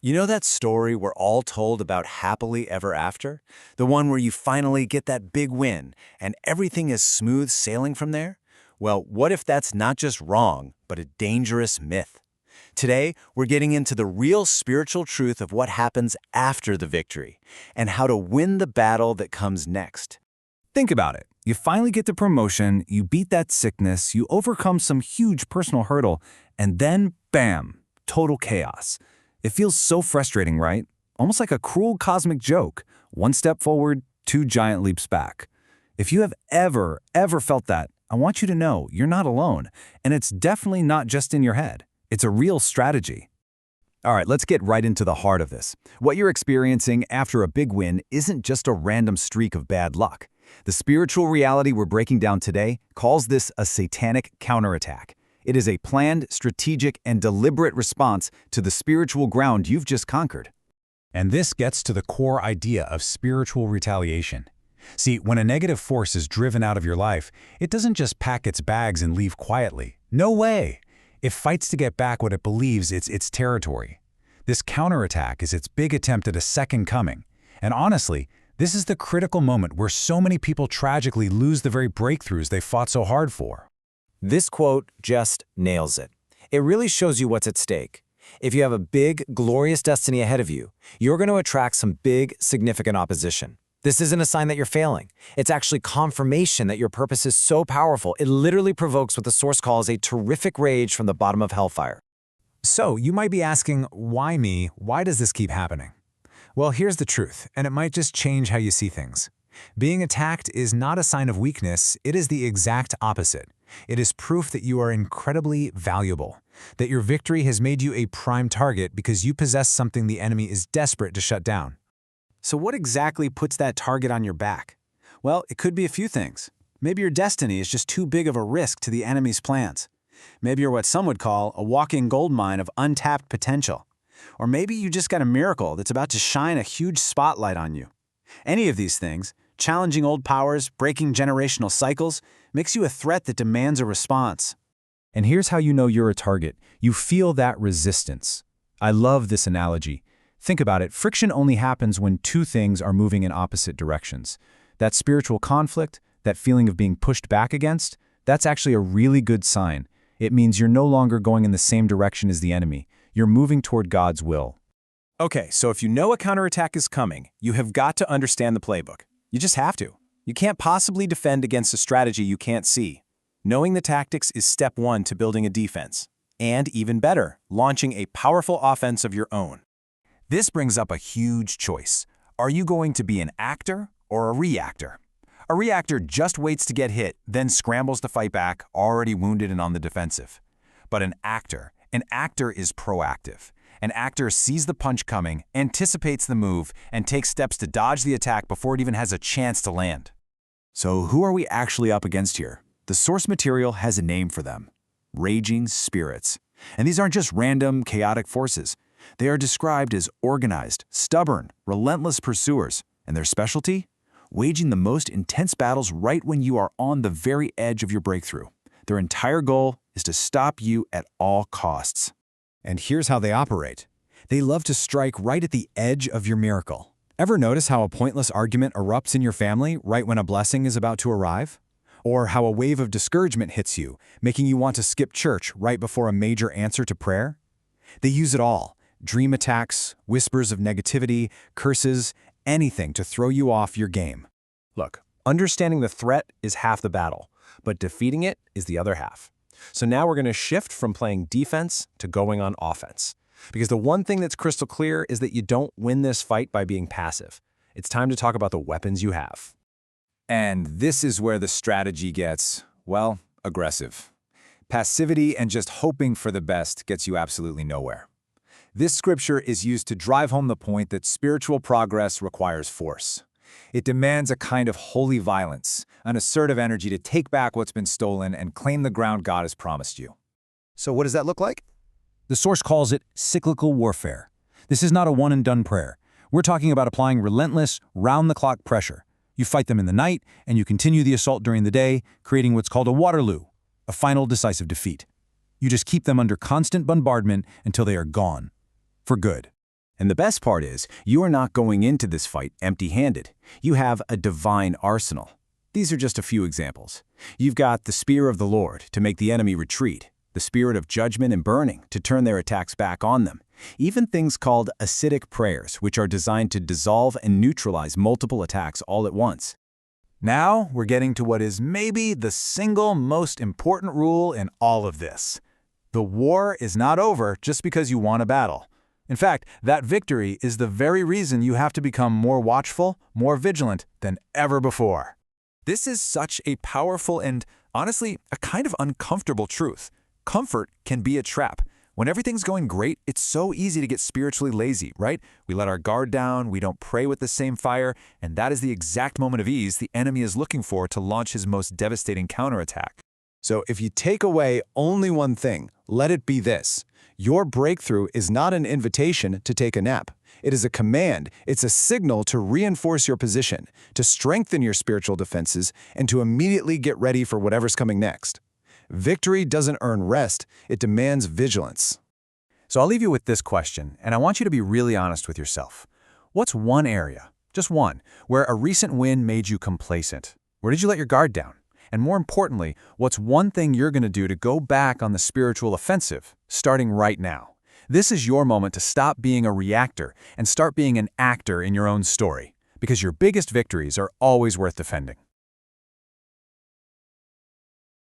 You know that story we're all told about happily ever after? The one where you finally get that big win and everything is smooth sailing from there? Well, what if that's not just wrong, but a dangerous myth? Today, we're getting into the real spiritual truth of what happens after the victory and how to win the battle that comes next. Think about it. You finally get the promotion, you beat that sickness, you overcome some huge personal hurdle, and then, bam, total chaos. It feels so frustrating, right? Almost like a cruel cosmic joke. One step forward, two giant leaps back. If you have ever felt that, I want you to know you're not alone, and it's definitely not just in your head. It's a real strategy. All right, let's get right into the heart of this. What you're experiencing after a big win isn't just a random streak of bad luck. The spiritual reality we're breaking down today calls this a satanic counterattack. It is a planned, strategic, and deliberate response to the spiritual ground you've just conquered. And this gets to the core idea of spiritual retaliation. See, when a negative force is driven out of your life, it doesn't just pack its bags and leave quietly. No way! It fights to get back what it believes is its territory. This counterattack is its big attempt at a second coming. And honestly, this is the critical moment where so many people tragically lose the very breakthroughs they fought so hard for. This quote just nails it. It really shows you what's at stake. If you have a big, glorious destiny ahead of you, you're going to attract some big, significant opposition. This isn't a sign that you're failing. It's actually confirmation that your purpose is so powerful, it literally provokes what the source calls a terrific rage from the bottom of hellfire. So, you might be asking, why me? Why does this keep happening? Well, here's the truth, and it might just change how you see things. Being attacked is not a sign of weakness, it is the exact opposite. It is proof that you are incredibly valuable, that your victory has made you a prime target because you possess something the enemy is desperate to shut down. So what exactly puts that target on your back? Well, it could be a few things. Maybe your destiny is just too big of a risk to the enemy's plans. Maybe you're what some would call a walking goldmine of untapped potential. Or maybe you just got a miracle that's about to shine a huge spotlight on you. Any of these things, challenging old powers, breaking generational cycles, makes you a threat that demands a response. And here's how you know you're a target. You feel that resistance. I love this analogy. Think about it, friction only happens when two things are moving in opposite directions. That spiritual conflict, that feeling of being pushed back against, that's actually a really good sign. It means you're no longer going in the same direction as the enemy. You're moving toward God's will. Okay, so if you know a counterattack is coming, you have got to understand the playbook. You just have to. You can't possibly defend against a strategy you can't see. Knowing the tactics is step one to building a defense. And even better, launching a powerful offense of your own. This brings up a huge choice. Are you going to be an actor or a reactor? A reactor just waits to get hit, then scrambles to fight back, already wounded and on the defensive. But an actor is proactive. An actor sees the punch coming, anticipates the move, and takes steps to dodge the attack before it even has a chance to land. So who are we actually up against here? The source material has a name for them: raging spirits. And these aren't just random, chaotic forces. They are described as organized, stubborn, relentless pursuers, and their specialty? Waging the most intense battles right when you are on the very edge of your breakthrough. Their entire goal is to stop you at all costs. And here's how they operate. They love to strike right at the edge of your miracle. Ever notice how a pointless argument erupts in your family right when a blessing is about to arrive? Or how a wave of discouragement hits you, making you want to skip church right before a major answer to prayer? They use it all. Dream attacks, whispers of negativity, curses, anything to throw you off your game. Look, understanding the threat is half the battle, but defeating it is the other half. So now we're going to shift from playing defense to going on offense. Because the one thing that's crystal clear is that you don't win this fight by being passive. It's time to talk about the weapons you have. And this is where the strategy gets, well, aggressive. Passivity and just hoping for the best gets you absolutely nowhere. This scripture is used to drive home the point that spiritual progress requires force. It demands a kind of holy violence, an assertive energy to take back what's been stolen and claim the ground God has promised you. So what does that look like? The source calls it cyclical warfare. This is not a one-and-done prayer. We're talking about applying relentless, round-the-clock pressure. You fight them in the night, and you continue the assault during the day, creating what's called a Waterloo, a final decisive defeat. You just keep them under constant bombardment until they are gone. For good. And the best part is, you are not going into this fight empty-handed. You have a divine arsenal. These are just a few examples. You've got the spear of the Lord to make the enemy retreat, the spirit of judgment and burning to turn their attacks back on them, even things called acidic prayers, which are designed to dissolve and neutralize multiple attacks all at once. Now we're getting to what is maybe the single most important rule in all of this. The war is not over just because you won a battle. In fact, that victory is the very reason you have to become more watchful, more vigilant than ever before. This is such a powerful and, honestly, a kind of uncomfortable truth. Comfort can be a trap. When everything's going great, it's so easy to get spiritually lazy, right? We let our guard down, we don't pray with the same fire, and that is the exact moment of ease the enemy is looking for to launch his most devastating counterattack. So if you take away only one thing, let it be this. Your breakthrough is not an invitation to take a nap. It is a command. It's a signal to reinforce your position, to strengthen your spiritual defenses, and to immediately get ready for whatever's coming next. Victory doesn't earn rest, it demands vigilance. So I'll leave you with this question, and I want you to be really honest with yourself. What's one area, just one, where a recent win made you complacent? Where did you let your guard down? And more importantly, what's one thing you're going to do to go back on the spiritual offensive, starting right now? This is your moment to stop being a reactor and start being an actor in your own story, because your biggest victories are always worth defending.